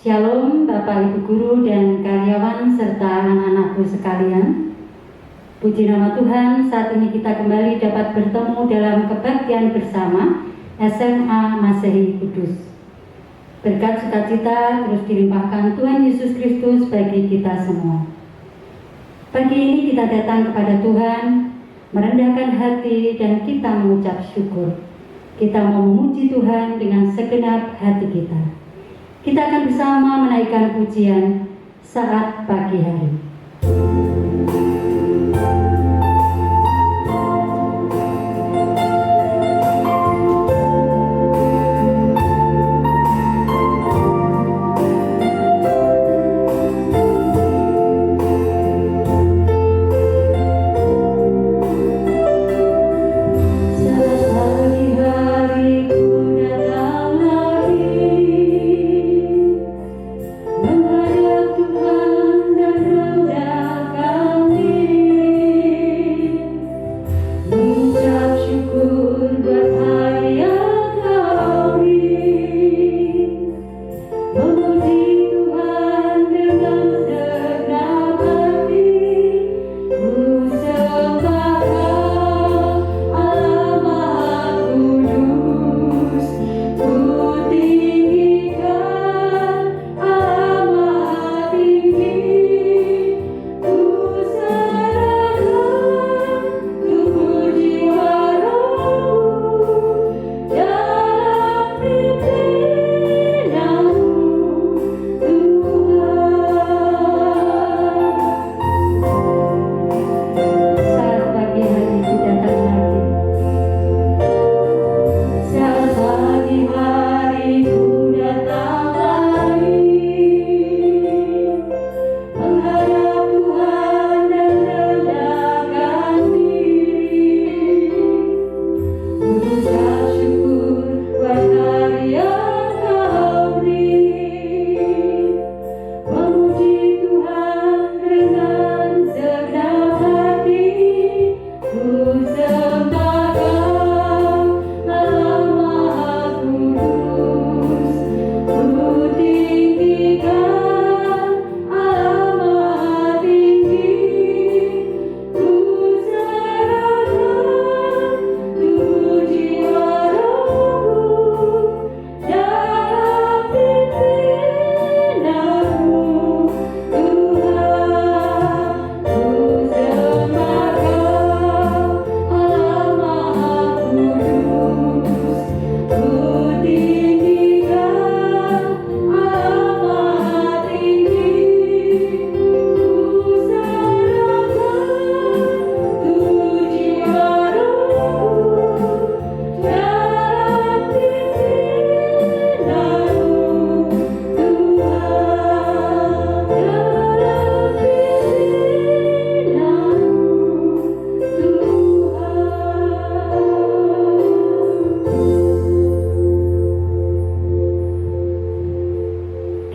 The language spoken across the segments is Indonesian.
Shalom Bapak Ibu Guru dan karyawan serta anak-anakku sekalian. Puji nama Tuhan, saat ini kita kembali dapat bertemu dalam kebaktian bersama SMA Masehi Kudus. Berkat sukacita terus dilimpahkan Tuhan Yesus Kristus bagi kita semua. Pagi ini kita datang kepada Tuhan, merendahkan hati dan kita mengucap syukur. Kita mau memuji Tuhan dengan segenap hati kita. Kita akan bersama menaikkan pujian saat pagi hari.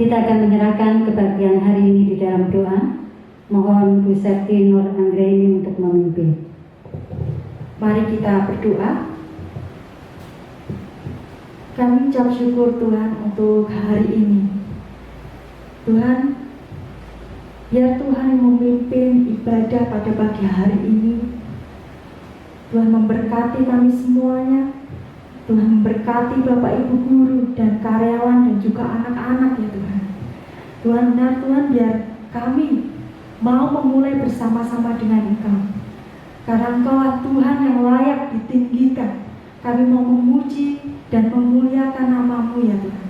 Kita akan menyerahkan kebaktian hari ini di dalam doa. Mohon Bu Septi Nur Anggraini untuk memimpin. Mari kita berdoa. Kami ucap syukur Tuhan untuk hari ini. Tuhan, biar Tuhan yang memimpin ibadah pada pagi hari ini. Tuhan memberkati kami semuanya. Tuhan memberkati Bapak Ibu Guru dan karyawan dan juga anak-anak ya Tuhan. Tuhan benar Tuhan, biar kami mau memulai bersama-sama dengan Engkau. Karena Engkaulah Tuhan yang layak ditinggikan. Kami mau memuji dan memuliakan nama-Mu ya Tuhan.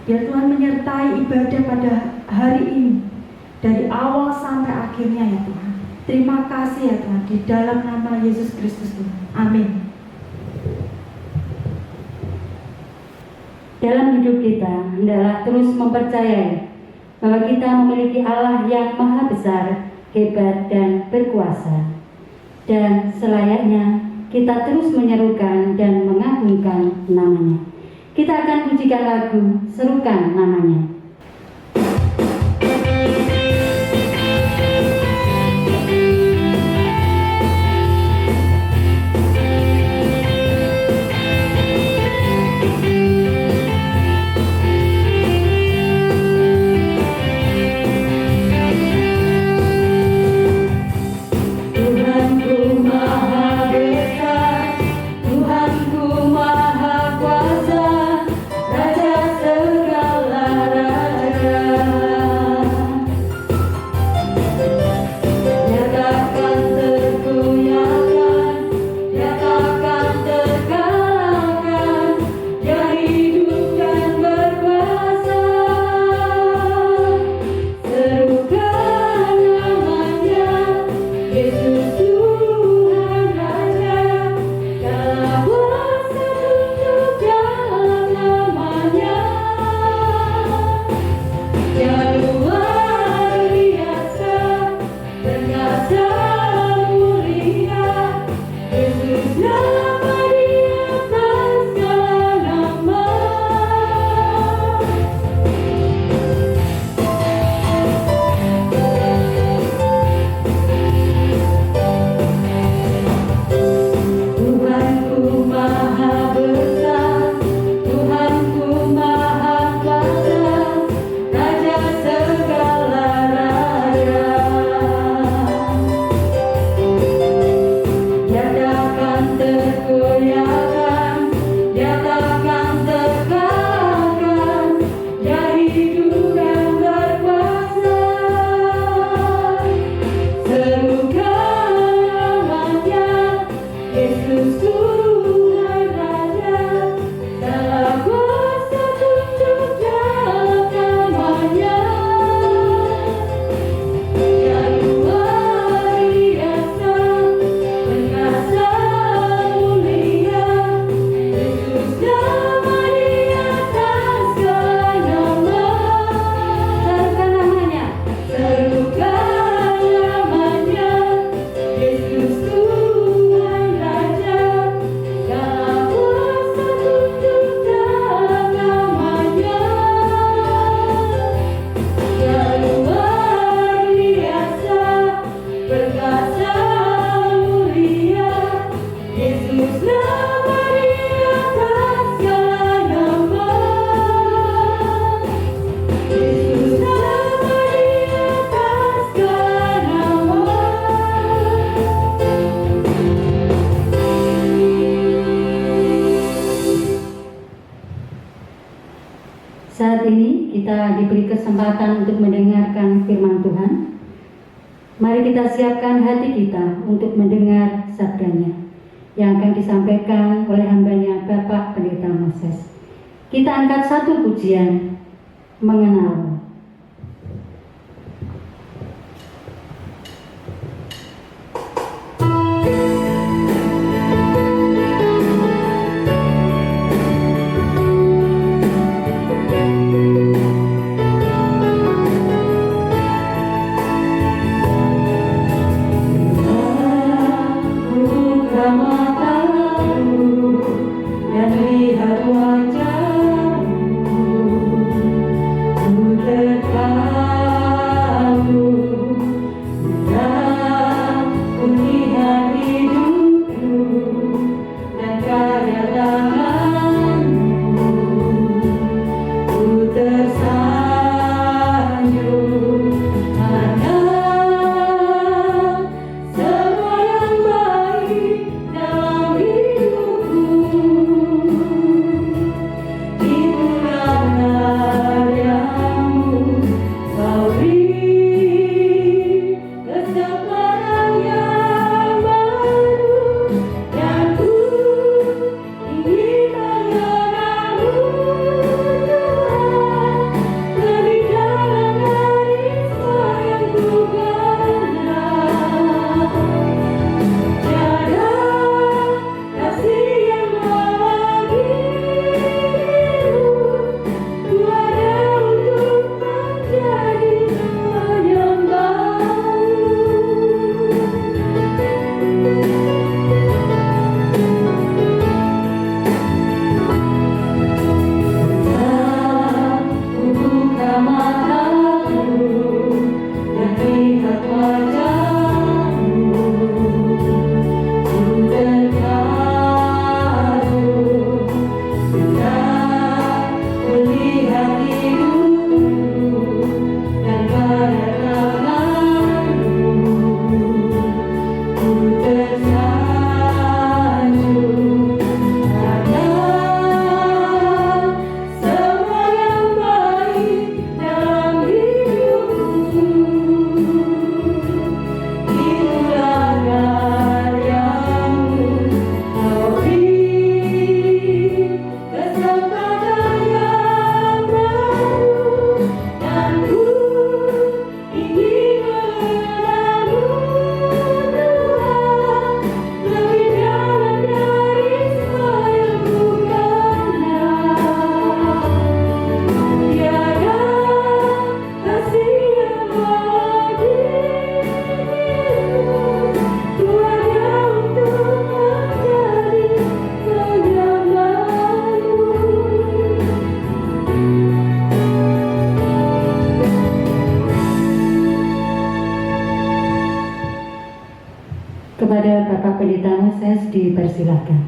Biar Tuhan menyertai ibadah pada hari ini, dari awal sampai akhirnya ya Tuhan. Terima kasih ya Tuhan, di dalam nama Yesus Kristus Tuhan. Amin. Dalam hidup kita, hendaklah terus mempercayai bahwa kita memiliki Allah yang maha besar, hebat, dan berkuasa. Dan selayaknya kita terus menyerukan dan mengagungkan namanya. Kita akan pujikan lagu Serukan Namanya. kesempatan untuk mendengarkan firman Tuhan. Mari kita siapkan hati kita untuk mendengar sabdanya yang akan disampaikan oleh hambanya Bapak Pendeta Moses. Kita angkat satu pujian, Mengenal. Kepada Bapak Pendeta Moses dipersilakan.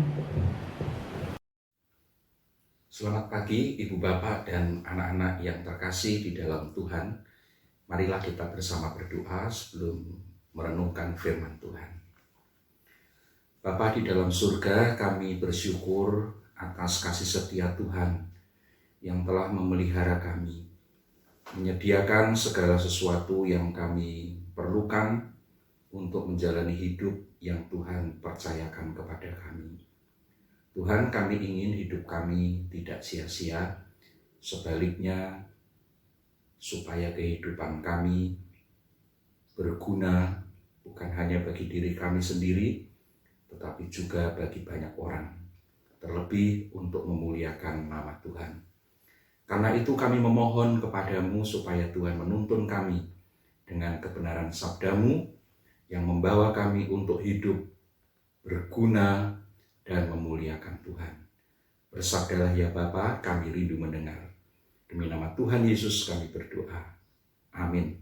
Selamat pagi Ibu Bapak dan anak-anak yang terkasih di dalam Tuhan. Marilah kita bersama berdoa sebelum merenungkan firman Tuhan. Bapa di dalam surga, kami bersyukur atas kasih setia Tuhan yang telah memelihara kami, menyediakan segala sesuatu yang kami perlukan untuk menjalani hidup yang Tuhan percayakan kepada kami. Tuhan, kami ingin hidup kami tidak sia-sia, sebaliknya supaya kehidupan kami berguna bukan hanya bagi diri kami sendiri, tetapi juga bagi banyak orang, terlebih untuk memuliakan nama Tuhan. Karena itu kami memohon kepadamu supaya Tuhan menuntun kami dengan kebenaran sabdamu yang membawa kami untuk hidup berguna dan memuliakan Tuhan. Bersabdalah ya Bapa, kami rindu mendengar. Demi nama Tuhan Yesus kami berdoa. Amin.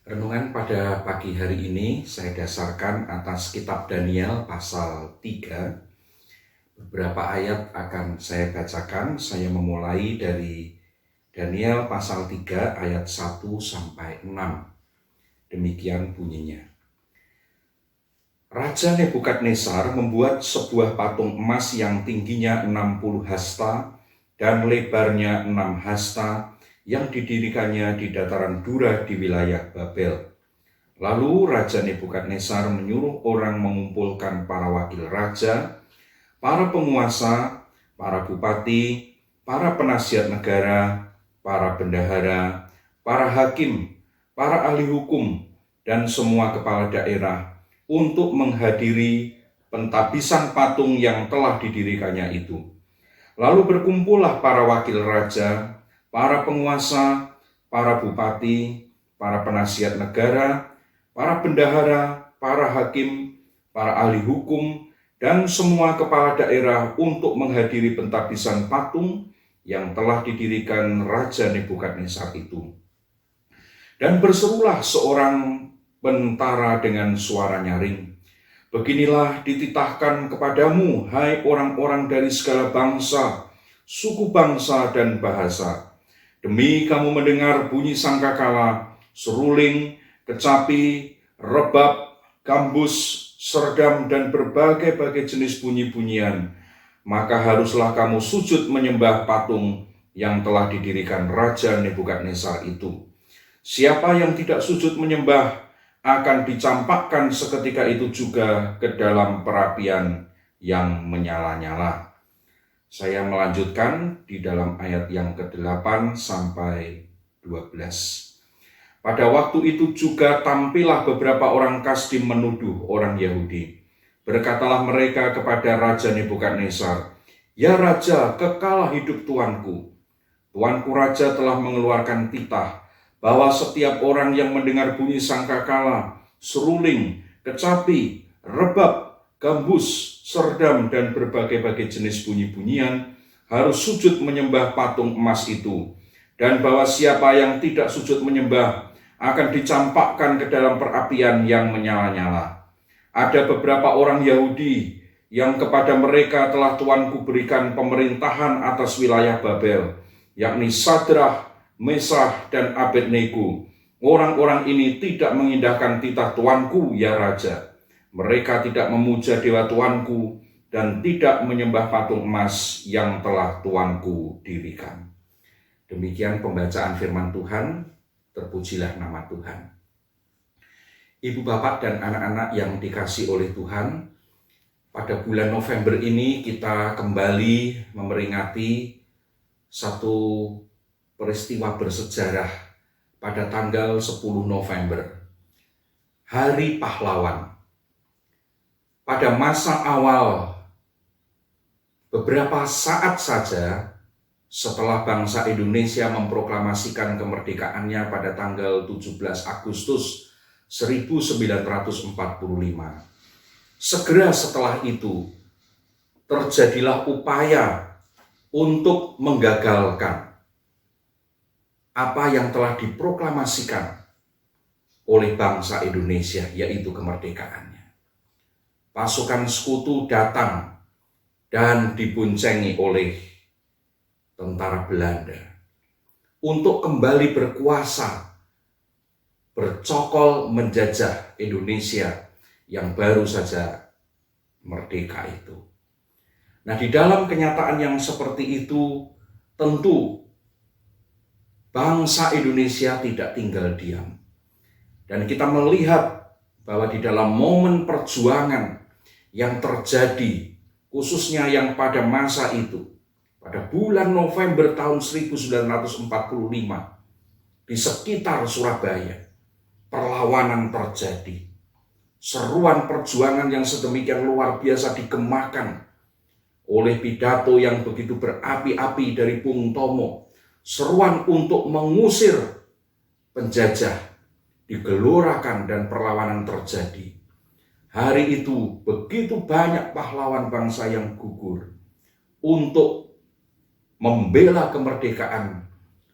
Renungan pada pagi hari ini saya dasarkan atas kitab Daniel pasal 3. Beberapa ayat akan saya bacakan. Saya memulai dari Daniel pasal 3 ayat 1 sampai 6. Demikian bunyinya. Raja Nebukadnezar membuat sebuah patung emas yang tingginya 60 hasta dan lebarnya 6 hasta yang didirikannya di dataran Dura di wilayah Babel. Lalu Raja Nebukadnezar menyuruh orang mengumpulkan para wakil raja, para penguasa, para bupati, para penasihat negara, para bendahara, para hakim, para ahli hukum, dan semua kepala daerah untuk menghadiri pentabisan patung yang telah didirikannya itu. Lalu berkumpullah para wakil raja, para penguasa, para bupati, para penasihat negara, para bendahara, para hakim, para ahli hukum, dan semua kepala daerah untuk menghadiri pentabisan patung yang telah didirikan Raja Nebukadnezar itu. Dan berserulah seorang pentara dengan suara nyaring, "Beginilah dititahkan kepadamu, hai orang-orang dari segala bangsa, suku bangsa, dan bahasa. Demi kamu mendengar bunyi sangkakala, seruling, kecapi, rebab, gambus, serdam, dan berbagai-bagai jenis bunyi-bunyian, maka haruslah kamu sujud menyembah patung yang telah didirikan Raja Nebukadnezar itu. Siapa yang tidak sujud menyembah akan dicampakkan seketika itu juga ke dalam perapian yang menyala-nyala." Saya melanjutkan di dalam ayat yang ke-8 sampai 12. Pada waktu itu juga tampillah beberapa orang Kasdim menuduh orang Yahudi. Berkatalah mereka kepada Raja Nebukadnezar, "Ya Raja, kekalah hidup Tuanku. Tuanku Raja telah mengeluarkan titah bahwa setiap orang yang mendengar bunyi sangkakala, seruling, kecapi, rebab, gambus, serdam, dan berbagai-bagai jenis bunyi-bunyian harus sujud menyembah patung emas itu, dan bahwa siapa yang tidak sujud menyembah akan dicampakkan ke dalam perapian yang menyala-nyala. Ada beberapa orang Yahudi yang kepada mereka telah Tuanku berikan pemerintahan atas wilayah Babel, yakni Sadrah, Mesah, dan Abednego. Orang-orang ini tidak mengindahkan titah Tuanku, ya Raja. Mereka tidak memuja dewa Tuanku dan tidak menyembah patung emas yang telah Tuanku dirikan." Demikian pembacaan firman Tuhan. Terpujilah nama Tuhan. Ibu, bapak, dan anak-anak yang dikasihi oleh Tuhan, pada bulan November ini kita kembali memperingati satu peristiwa bersejarah pada tanggal 10 November, Hari Pahlawan. Pada masa awal, beberapa saat saja setelah bangsa Indonesia memproklamasikan kemerdekaannya pada tanggal 17 Agustus 1945. Segera setelah itu, terjadilah upaya untuk menggagalkan apa yang telah diproklamasikan oleh bangsa Indonesia, yaitu kemerdekaannya. Pasukan sekutu datang dan diboncengi oleh tentara Belanda untuk kembali berkuasa, bercokol menjajah Indonesia yang baru saja merdeka itu. Nah, di dalam kenyataan yang seperti itu, tentu bangsa Indonesia tidak tinggal diam. Dan kita melihat bahwa di dalam momen perjuangan yang terjadi, khususnya yang pada masa itu, pada bulan November tahun 1945, di sekitar Surabaya, perlawanan terjadi. Seruan perjuangan yang sedemikian luar biasa digemakan oleh pidato yang begitu berapi-api dari Bung Tomo. Seruan untuk mengusir penjajah digelorakan dan perlawanan terjadi. Hari itu begitu banyak pahlawan bangsa yang gugur untuk membela kemerdekaan,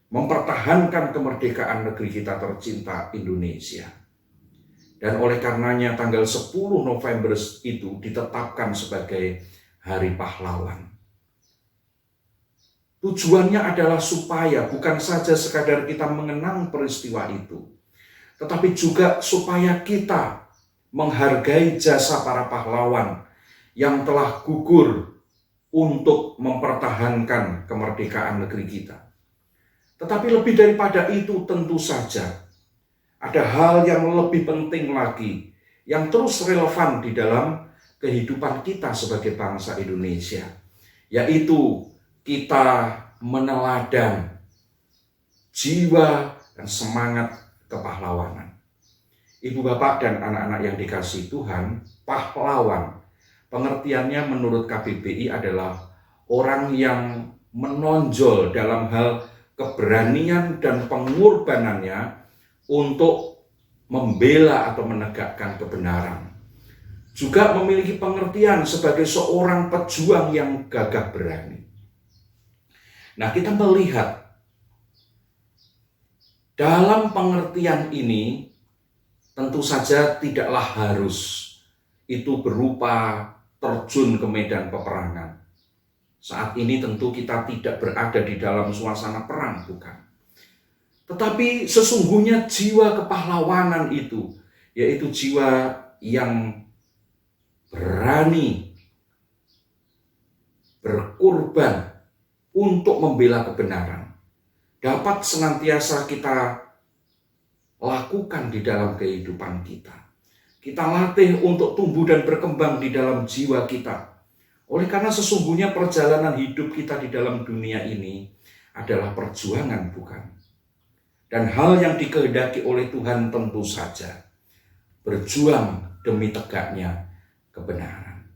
mempertahankan kemerdekaan negeri kita tercinta Indonesia. Dan oleh karenanya tanggal 10 November itu ditetapkan sebagai Hari Pahlawan. Tujuannya adalah supaya bukan saja sekadar kita mengenang peristiwa itu, tetapi juga supaya kita menghargai jasa para pahlawan yang telah gugur untuk mempertahankan kemerdekaan negeri kita. Tetapi lebih daripada itu tentu saja ada hal yang lebih penting lagi yang terus relevan di dalam kehidupan kita sebagai bangsa Indonesia, yaitu kita meneladan jiwa dan semangat kepahlawanan. Ibu bapak dan anak-anak yang dikasihi Tuhan, pahlawan pengertiannya menurut KBBI adalah orang yang menonjol dalam hal keberanian dan pengorbanannya untuk membela atau menegakkan kebenaran. Juga memiliki pengertian sebagai seorang pejuang yang gagah berani. Nah, kita melihat dalam pengertian ini tentu saja tidaklah harus itu berupa terjun ke medan peperangan. Saat ini tentu kita tidak berada di dalam suasana perang, bukan. Tetapi sesungguhnya jiwa kepahlawanan itu, yaitu jiwa yang berani berkorban untuk membela kebenaran, dapat senantiasa kita lakukan di dalam kehidupan kita. Kita latih untuk tumbuh dan berkembang di dalam jiwa kita. Oleh karena sesungguhnya perjalanan hidup kita di dalam dunia ini adalah perjuangan, bukan? Dan hal yang dikehendaki oleh Tuhan tentu saja berjuang demi tegaknya kebenaran.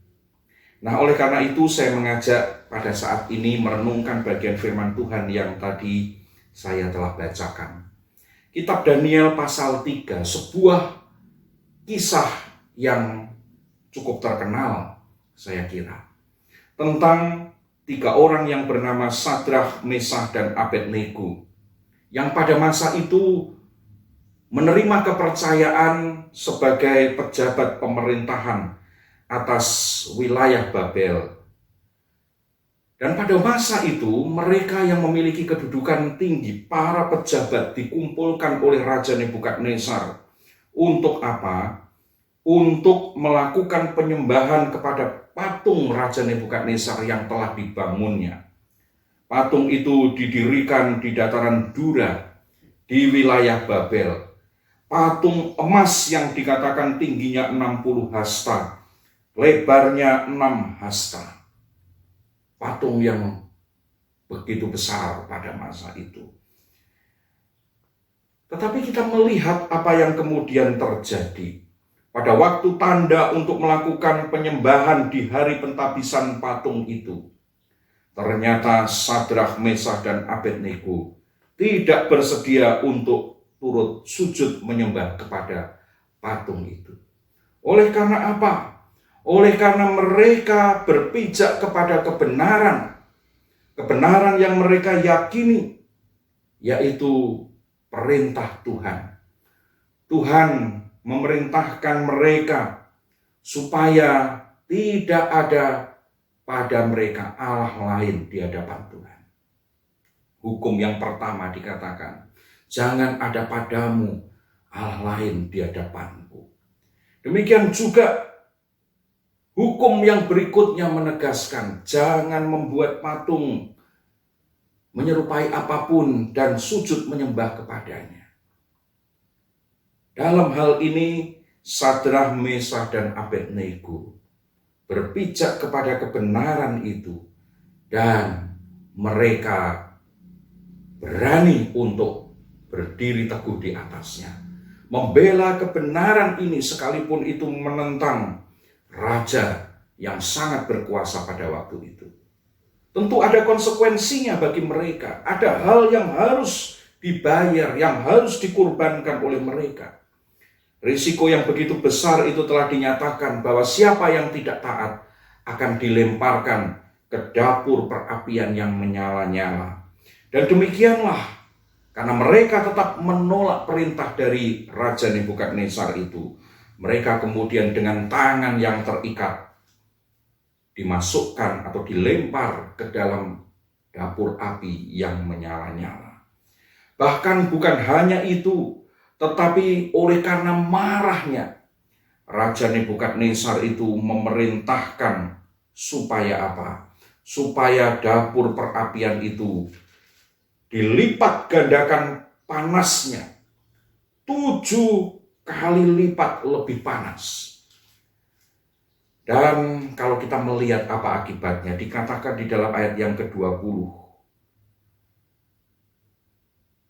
Nah, oleh karena itu saya mengajak pada saat ini merenungkan bagian firman Tuhan yang tadi saya telah bacakan. Kitab Daniel pasal 3, sebuah kisah yang cukup terkenal saya kira. Tentang 3 orang yang bernama Sadrak, Mesah, dan Abednego, yang pada masa itu menerima kepercayaan sebagai pejabat pemerintahan atas wilayah Babel. Dan pada masa itu mereka yang memiliki kedudukan tinggi, para pejabat dikumpulkan oleh Raja Nebukadnezar. Untuk apa? Untuk melakukan penyembahan kepada patung Raja Nebukadnezar yang telah dibangunnya. Patung itu didirikan di dataran Dura di wilayah Babel. Patung emas yang dikatakan tingginya 60 hasta, lebarnya 6 hasta. Patung yang begitu besar pada masa itu. Tetapi kita melihat apa yang kemudian terjadi. Pada waktu tanda untuk melakukan penyembahan di hari pentabisan patung itu, ternyata Sadrak, Mesah, dan Abednego tidak bersedia untuk turut sujud menyembah kepada patung itu. Oleh karena apa? Oleh karena mereka berpijak kepada kebenaran. Kebenaran yang mereka yakini, yaitu perintah Tuhan. Tuhan memerintahkan mereka supaya tidak ada pada mereka Allah lain di hadapan Tuhan. Hukum yang pertama dikatakan, jangan ada padamu Allah lain di hadapanku. Demikian juga hukum yang berikutnya menegaskan, jangan membuat patung menyerupai apapun dan sujud menyembah kepadanya. Dalam hal ini, Sadrak, Mesah, dan Abednego berpijak kepada kebenaran itu dan mereka berani untuk berdiri teguh di atasnya. Membela kebenaran ini sekalipun itu menentang raja yang sangat berkuasa pada waktu itu. Tentu ada konsekuensinya bagi mereka. Ada hal yang harus dibayar, yang harus dikorbankan oleh mereka. Risiko yang begitu besar itu telah dinyatakan bahwa siapa yang tidak taat akan dilemparkan ke dapur perapian yang menyala-nyala. Dan demikianlah, karena mereka tetap menolak perintah dari Raja Nebukadnezar itu, mereka kemudian dengan tangan yang terikat dimasukkan atau dilempar ke dalam dapur api yang menyala-nyala. Bahkan bukan hanya itu, tetapi oleh karena marahnya, Raja Nebukadnezar itu memerintahkan supaya apa? Supaya dapur perapian itu dilipat gandakan panasnya, 7 kali lipat lebih panas. Dan kalau kita melihat apa akibatnya, dikatakan di dalam ayat yang ke-20,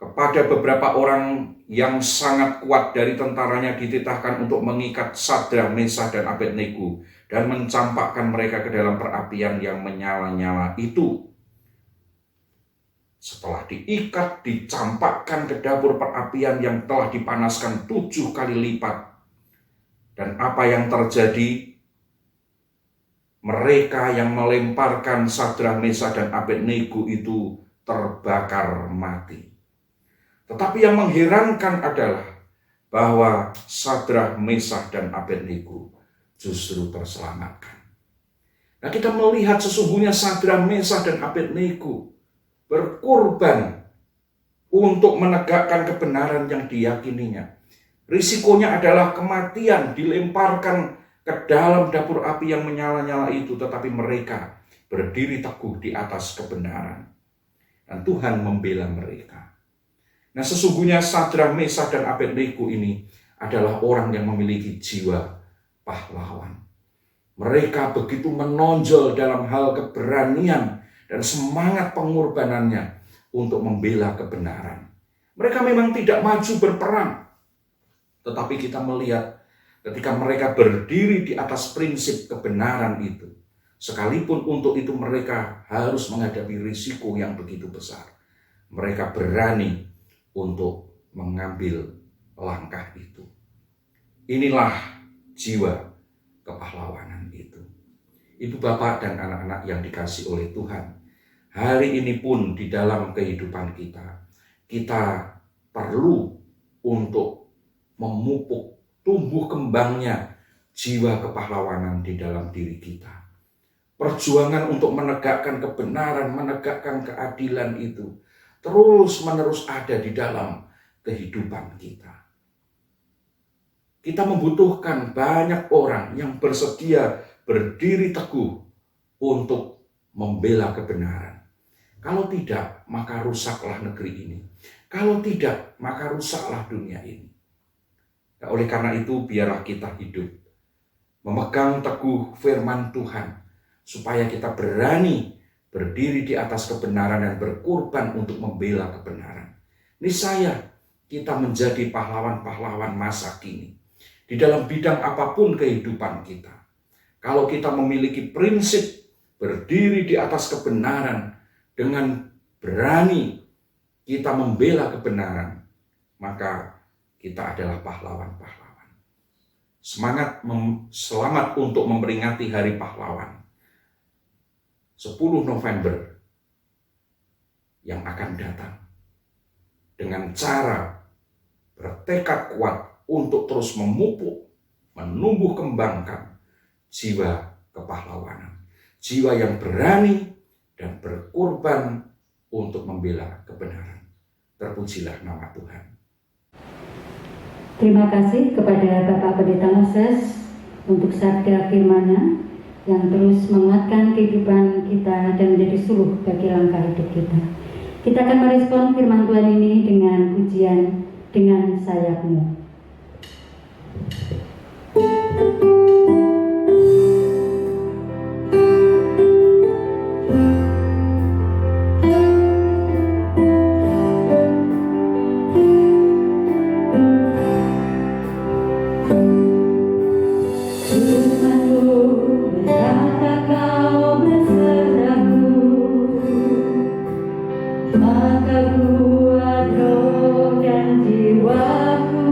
kepada beberapa orang yang sangat kuat dari tentaranya dititahkan untuk mengikat Sadrak, Mesakh, dan Abednego dan mencampakkan mereka ke dalam perapian yang menyala-nyala itu. Setelah diikat, dicampakkan ke dapur perapian yang telah dipanaskan 7 kali lipat. Dan apa yang terjadi? Mereka yang melemparkan Sadrak, Mesakh, dan Abednego itu terbakar mati. Tetapi yang mengherankan adalah bahwa Sadrak, Mesakh, dan Abednego justru terselamatkan. Nah, kita melihat sesungguhnya Sadrak, Mesakh, dan Abednego berkorban untuk menegakkan kebenaran yang diyakininya. Risikonya adalah kematian, dilemparkan ke dalam dapur api yang menyala-nyala itu, tetapi mereka berdiri teguh di atas kebenaran. Dan Tuhan membela mereka. Nah, sesungguhnya Sadrak, Mesakh, dan Abednego ini adalah orang yang memiliki jiwa pahlawan. Mereka begitu menonjol dalam hal keberanian dan semangat pengorbanannya untuk membela kebenaran. Mereka memang tidak maju berperang, tetapi kita melihat ketika mereka berdiri di atas prinsip kebenaran itu, sekalipun untuk itu mereka harus menghadapi risiko yang begitu besar, mereka berani untuk mengambil langkah itu. Inilah jiwa kepahlawanan itu. Ibu, bapak, dan anak-anak yang dikasihi oleh Tuhan, hari ini pun di dalam kehidupan kita perlu untuk memupuk tumbuh kembangnya jiwa kepahlawanan di dalam diri kita. Perjuangan untuk menegakkan kebenaran, menegakkan keadilan itu terus-menerus ada di dalam kehidupan kita. Kita membutuhkan banyak orang yang bersedia berdiri teguh untuk membela kebenaran. Kalau tidak, maka rusaklah negeri ini. Kalau tidak, maka rusaklah dunia ini. Nah, oleh karena itu, biarlah kita hidup memegang teguh firman Tuhan, supaya kita berani berdiri di atas kebenaran dan berkorban untuk membela kebenaran. Niscaya kita menjadi pahlawan-pahlawan masa kini di dalam bidang apapun kehidupan kita. Kalau kita memiliki prinsip berdiri di atas kebenaran dengan berani kita membela kebenaran, maka kita adalah pahlawan-pahlawan. Selamat untuk memperingati Hari Pahlawan 10 November yang akan datang, dengan cara bertekad kuat untuk terus memupuk, menumbuh kembangkan jiwa kepahlawanan, jiwa yang berani dan berkorban untuk membela kebenaran. Terpujilah nama Tuhan. Terima kasih kepada Bapak Pendeta Moses untuk sabda firman-Nya yang terus menguatkan kehidupan kita dan menjadi suluh bagi langkah hidup kita. Kita akan merespon firman Tuhan ini dengan pujian "Dengan Sayap-Mu". Maka kuat roh dan jiwaku.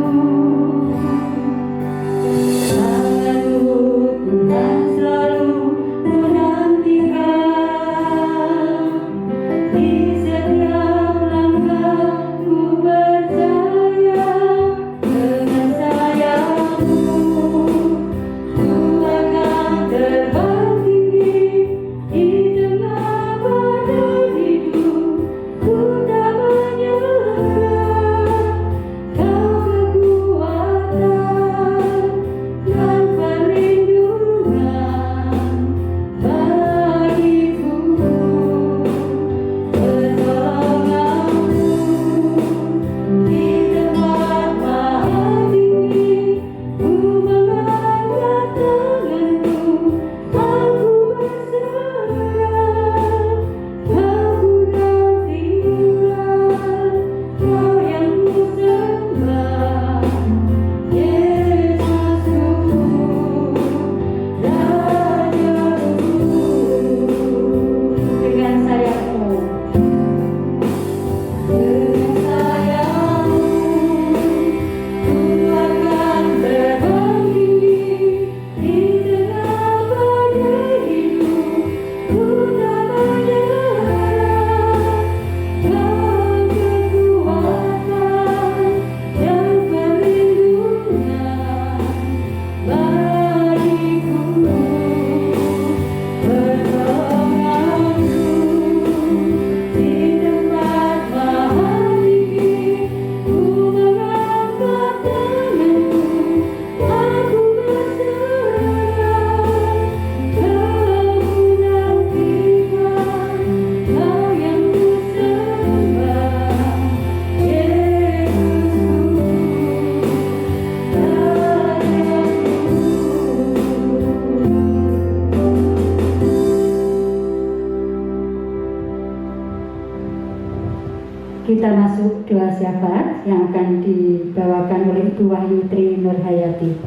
syafaat yang akan dibawakan oleh Ibu Wahyu Tri Nurhayati.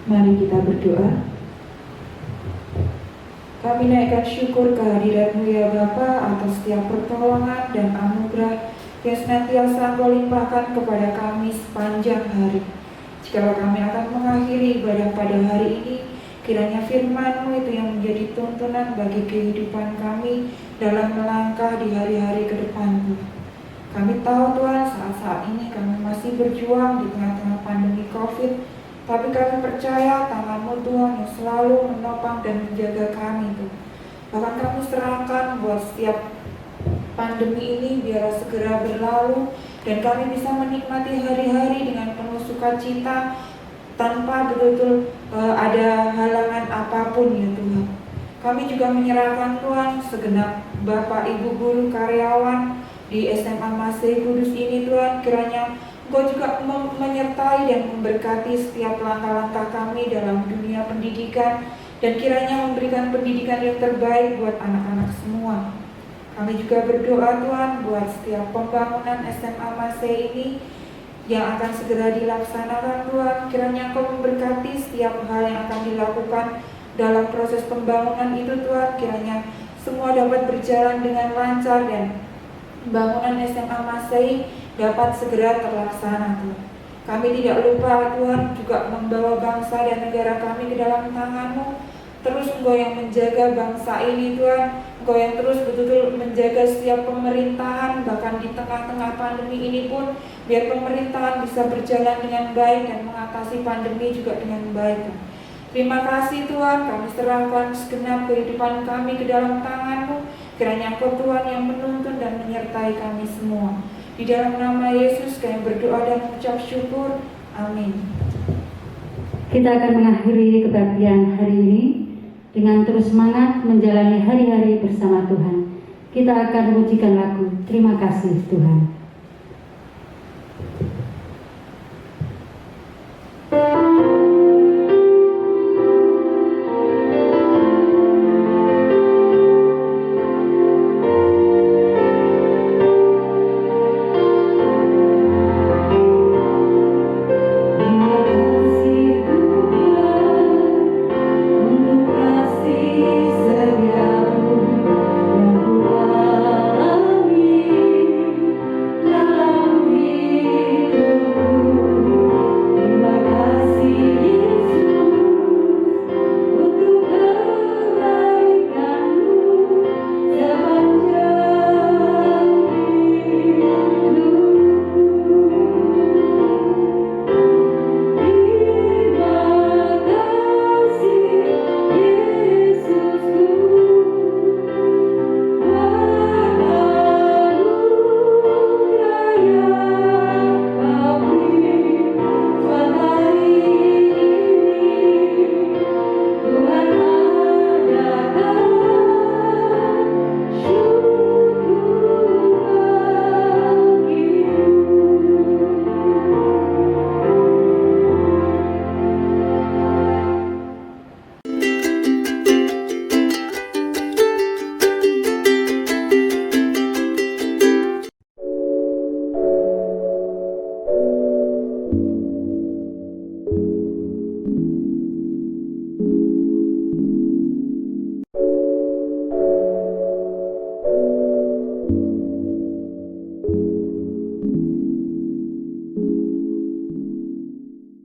Mari kita berdoa. Kami naikkan syukur kehadirat-Mu ya Bapa atas setiap pertolongan dan anugerah yang senantiasa Engkau limpahkan kepada kami sepanjang hari. Jikalau kami akan mengakhiri ibadah pada hari ini, kiranya firman-Mu itu yang menjadi tuntunan bagi kehidupan kami dalam melangkah di hari-hari ke depan, Tuhan. Kami tahu Tuhan, saat-saat ini kami masih berjuang di tengah-tengah pandemi COVID, tapi kami percaya tangan-Mu Tuhan yang selalu menopang dan menjaga kami, Tuhan. Bahkan kami serahkan buat setiap pandemi ini biar segera berlalu dan kami bisa menikmati hari-hari dengan penuh sukacita tanpa betul-betul ada halangan apapun ya Tuhan. Kami juga menyerahkan Tuhan segenap Bapak Ibu guru karyawan di SMA Masih Kudus ini Tuhan, kiranya Engkau juga menyertai dan memberkati setiap langkah-langkah kami dalam dunia pendidikan dan kiranya memberikan pendidikan yang terbaik buat anak-anak semua. Kami juga berdoa Tuhan buat setiap pembangunan SMA Masih ini yang akan segera dilaksanakan Tuhan. Kiranya Engkau memberkati setiap hal yang akan dilakukan dalam proses pembangunan itu Tuhan. Kiranya semua dapat berjalan dengan lancar dan pembangunan SMA Masih dapat segera terlaksana Tuhan. Kami tidak lupa Tuhan juga membawa bangsa dan negara kami ke dalam tangan-Mu. Terus Engkau yang menjaga bangsa ini Tuhan, Engkau yang terus betul-betul menjaga setiap pemerintahan, bahkan di tengah-tengah pandemi ini pun biar pemerintahan bisa berjalan dengan baik dan mengatasi pandemi juga dengan baik. Terima kasih Tuhan, kami serahkan segenap kehidupan kami ke dalam tangan-Mu. Kiranya Engkau Tuhan yang menuntun dan menyertai kami semua. Di dalam nama Yesus kami berdoa dan mengucap syukur. Amin. Kita akan mengakhiri kebaktian hari ini dengan terus semangat menjalani hari-hari bersama Tuhan. Kita akan memujikan lagu Terima Kasih Tuhan.